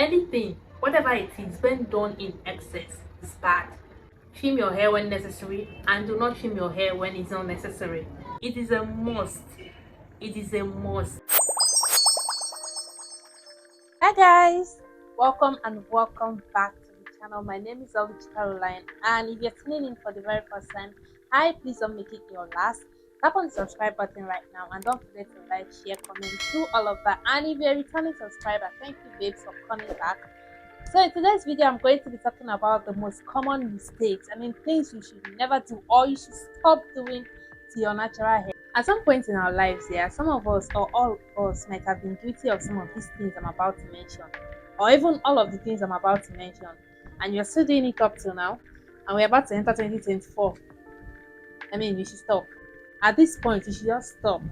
Anything, whatever it is, when done in excess is bad. Trim your hair when necessary and do not trim your hair when it's not necessary. It is a must. It is a must. Hi guys, welcome back to the channel. My name is Caroline, and if you're tuning in for the very first time, hi, please don't make it your last. Tap on the subscribe button right now and don't forget to like, share, comment, do all of that. And if you're a returning subscriber, thank you babes for coming back. So in today's video, I'm going to be talking about the most common mistakes. Things you should never do or you should stop doing to your natural hair. At some point in our lives, some of us or all of us might have been guilty of some of these things I'm about to mention, or even all of the things I'm about to mention, and you're still doing it up till now, and we're about to enter 2024. You should stop. At this point, you should just stop.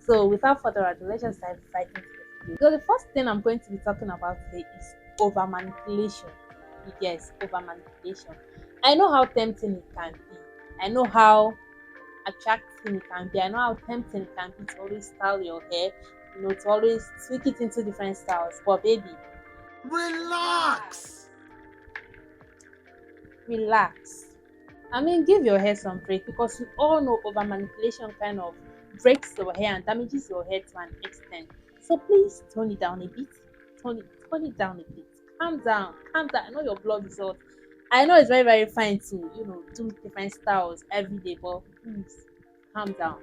So without further ado, let's just dive right into the video. So the first thing I'm going to be talking about today is over manipulation. Yes, over manipulation. I know how tempting it can be. I know how attractive it can be. I know how tempting it can be to always style your hair, to always tweak it into different styles. But baby, relax. Give your hair some break, because you all know over manipulation kind of breaks your hair and damages your hair to an extent. So please tone it down a bit. Tone it down a bit. Calm down. I know your blood is hot. I know it's very, very fine to, do different styles every day, but please calm down.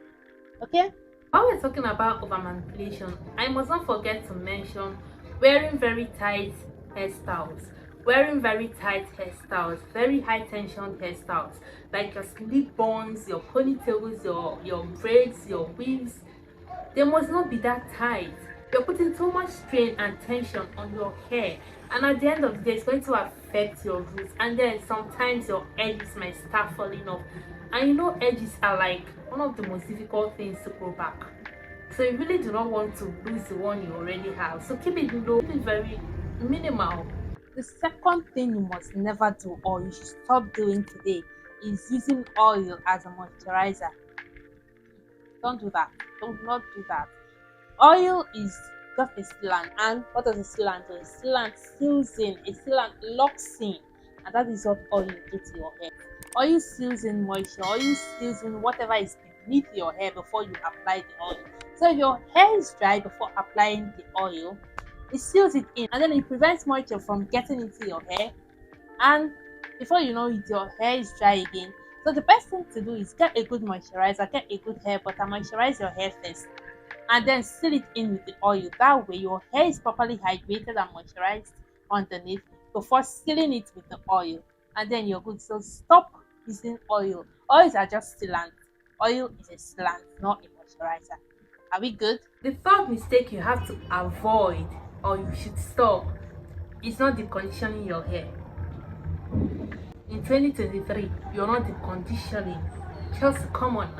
Okay? While we're talking about over manipulation, I must not forget to mention wearing very tight hairstyles. Wearing very tight hairstyles, very high tension hairstyles, like your slip buns, your ponytails, your braids, your weaves. They must not be that tight. You're putting too much strain and tension on your hair, and at the end of the day, it's going to affect your roots, and then sometimes your edges might start falling off. And edges are like one of the most difficult things to grow back. So you really do not want to lose the one you already have. So keep it low, keep it very minimal. The second thing you must never do, or you should stop doing today, is using oil as a moisturizer. Don't do that. Do not do that. Oil is just a sealant, and what does a sealant do? A sealant seals in, a sealant locks in, and that is what oil do to your hair. Oil seals in moisture, oil seals in whatever is beneath your hair before you apply the oil. So if your hair is dry before applying the oil, it seals it in, and then it prevents moisture from getting into your hair, and before you know it, your hair is dry again. So the best thing to do is get a good moisturizer, get a good hair butter, moisturize your hair first, and then seal it in with the oil. That way your hair is properly hydrated and moisturized underneath before sealing it with the oil, and then you're good. So stop using oil. Oils are just sealant. Oil is a sealant, not a moisturizer. Are we good? The third mistake you have to avoid, or you should stop, is not deconditioning your hair. In 2023, you're not deconditioning. Just come on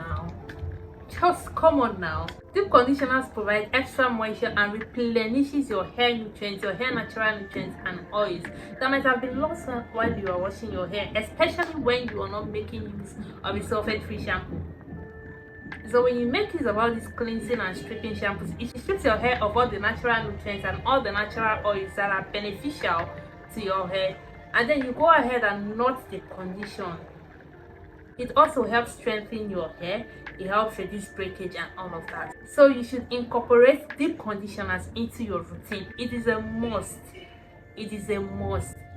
now. Deep conditioners provide extra moisture and replenishes your hair nutrients, your hair natural nutrients and oils that might have been lost while you are washing your hair, especially when you are not making use of a sulfate-free shampoo. So when you make use of all these cleansing and stripping shampoos, it strips your hair of all the natural nutrients and all the natural oils that are beneficial to your hair, and then you go ahead and not decondition. It also helps strengthen your hair, it helps reduce breakage and all of that. So you should incorporate deep conditioners into your routine. It is a must.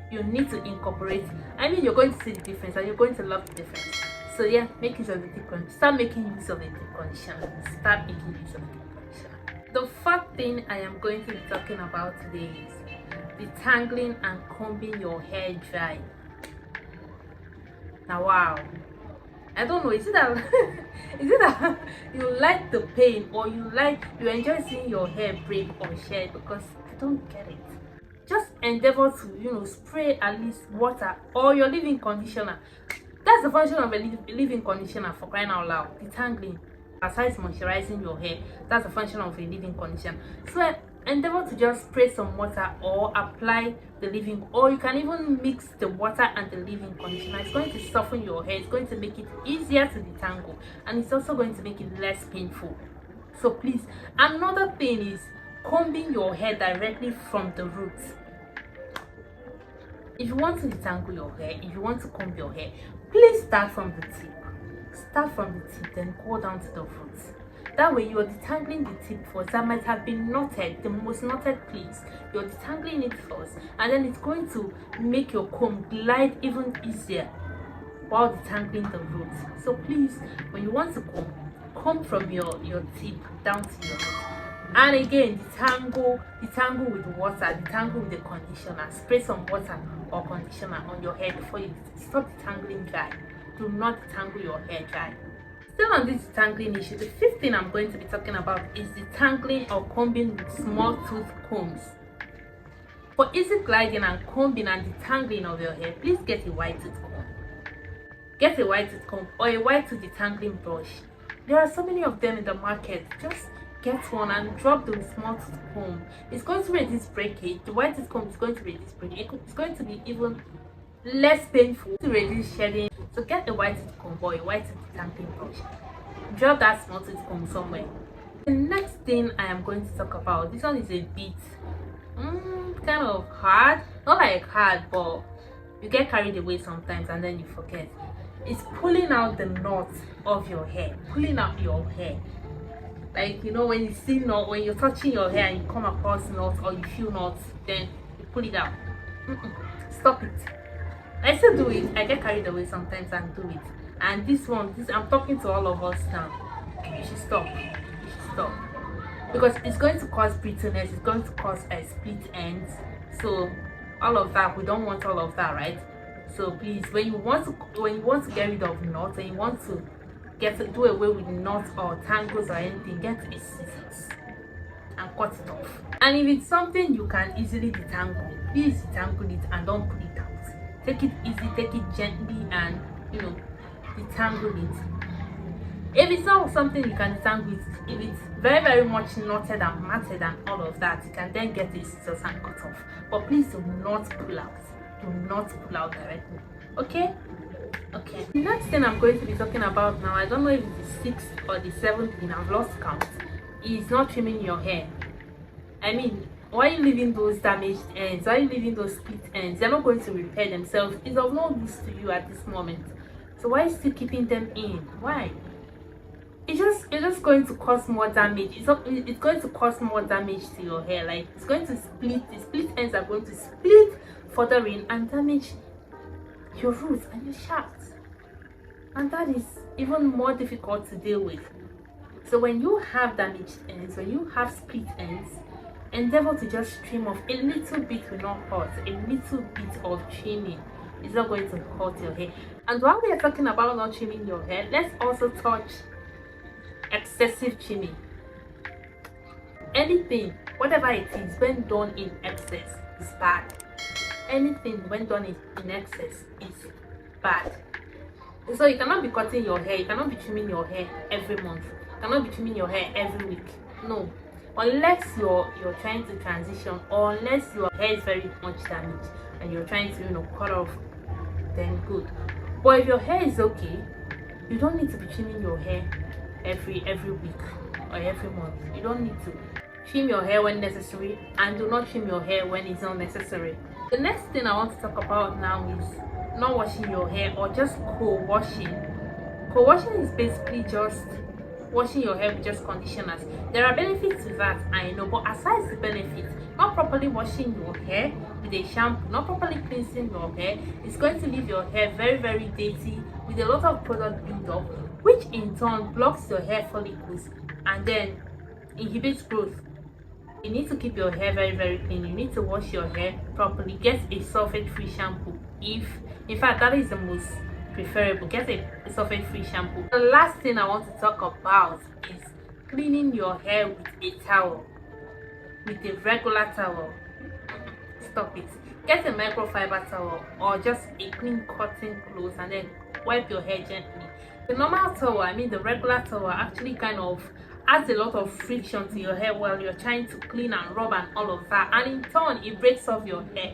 You need to incorporate. You're going to see the difference and you're going to love the difference. So yeah, make use of the deep conditioner. Start making use of the deep conditioner. The fourth thing I am going to be talking about today is detangling and combing your hair dry. Now wow, I don't know, is it that is it that you like the pain, or you enjoy seeing your hair break or shed? Because I don't get it. Just endeavor to spray at least water or your leave-in conditioner. That's the function of a leave-in conditioner, for crying out loud. Detangling, aside moisturizing your hair, that's the function of a leave-in conditioner. So endeavor to just spray some water or apply the leave-in, or you can even mix the water and the leave-in conditioner. It's going to soften your hair, it's going to make it easier to detangle, and it's also going to make it less painful. So please, another thing is combing your hair directly from the roots. If you want to detangle your hair, if you want to comb your hair, please start from the tip. Start from the tip, then go down to the roots. That way you're detangling the tip first. That might have been knotted, the most knotted place. You're detangling it first, and then it's going to make your comb glide even easier while detangling the roots. So please, when you want to comb from your tip down to your root. And again, detangle with water, detangle with the conditioner. Spray some water or conditioner on your hair before you stop detangling dry. Do not detangle your hair dry. Still on this detangling issue, the fifth thing I'm going to be talking about is detangling or combing with small tooth combs. For easy gliding and combing and detangling of your hair, please get a white tooth comb. Get a white tooth comb or a white tooth detangling brush. There are so many of them in the market. Just get one and drop the small tooth comb. It's going to reduce breakage. The white tooth comb is going to reduce breakage. It's going to be even less painful to reduce shedding. So get a white tooth comb or a white tooth detangling brush. Drop that small tooth comb somewhere. The next thing I am going to talk about, this one is a bit kind of hard. Not like hard, but you get carried away sometimes and then you forget. It's pulling out the knot of your hair. Pulling out your hair. Like, you know, when you see knot, when you're touching your hair and you come across knots or you feel knots, then you pull it out. Stop it. I still do it. I get carried away sometimes and do it. And this I'm talking to all of us now. You should stop. You should stop. Because it's going to cause brittleness, it's going to cause split ends. So all of that, we don't want all of that, right? So please, when you want to get rid of knots and you want to do away with knots or tangles or anything, get a scissors and cut it off. And if it's something you can easily detangle, please detangle it and don't pull it out. Take it easy, take it gently, and detangle it. If it's not something you can detangle it, if it's very, very much knotted and matted and all of that, you can then get a scissors and cut off. But please do not pull out. Do not pull out directly. Okay? Okay. The next thing I'm going to be talking about now, I don't know if it's the sixth or the seventh thing, I've lost count, is not trimming your hair. I mean, why are you leaving those damaged ends? Why are you leaving those split ends? They're not going to repair themselves. It's of no use to you at this moment. So why are you still keeping them in? Why? It's just going to cause more damage. It's going to cause more damage to your hair. Like, it's going to split. The split ends are going to split further in and damage your roots and your shaft. And that is even more difficult to deal with. So when you have damaged ends, when you have split ends, endeavor to just trim off. A little bit will not hurt. A little bit of trimming is not going to hurt your hair. And while we are talking about not trimming your hair, let's also touch excessive trimming. Anything, whatever it is, when done in excess is bad. Anything when done in excess is bad. So you cannot be cutting your hair, you cannot be trimming your hair every month, you cannot be trimming your hair every week. No, unless you're trying to transition, or unless your hair is very much damaged and you're trying to cut off, then good. But if your hair is okay, you don't need to be trimming your hair every week or every month. You don't need to. Trim your hair when necessary and do not trim your hair when it's not necessary. The next thing I want to talk about now is not washing your hair or just co-washing. Co-washing is basically just washing your hair with just conditioners. There are benefits to that, I know, but aside the benefits, not properly washing your hair with a shampoo, not properly cleansing your hair, is going to leave your hair very, very dirty with a lot of product build-up, which in turn blocks your hair follicles and then inhibits growth. You need to keep your hair very, very clean. You need to wash your hair properly. Get a sulfate-free shampoo. In fact, that is the most preferable. Get a sulfate-free shampoo. The last thing I want to talk about is cleaning your hair with a towel, with a regular towel. Stop it. Get a microfiber towel or just a clean cotton cloth and then wipe your hair gently. The normal towel, I mean the regular towel, actually kind of adds a lot of friction to your hair while you're trying to clean and rub and all of that, and in turn it breaks off your hair.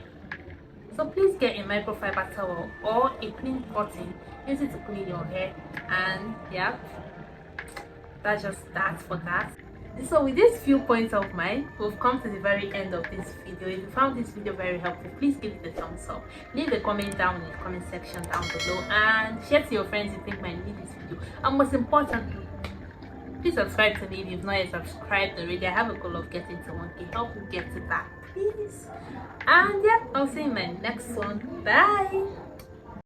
So please get a microfiber towel or a clean cotton, use it to clean your hair. And yeah, that's just that for that. So with these few points of mine, we've come to the very end of this video. If you found this video very helpful, please give it a thumbs up, leave a comment down in the comment section down below, and share to your friends you think might need this video. And most importantly, please subscribe to me if you've not yet subscribed already. I have a goal of getting to 1K. Help me get to that, please. And yeah, I'll see you in my next one. Bye.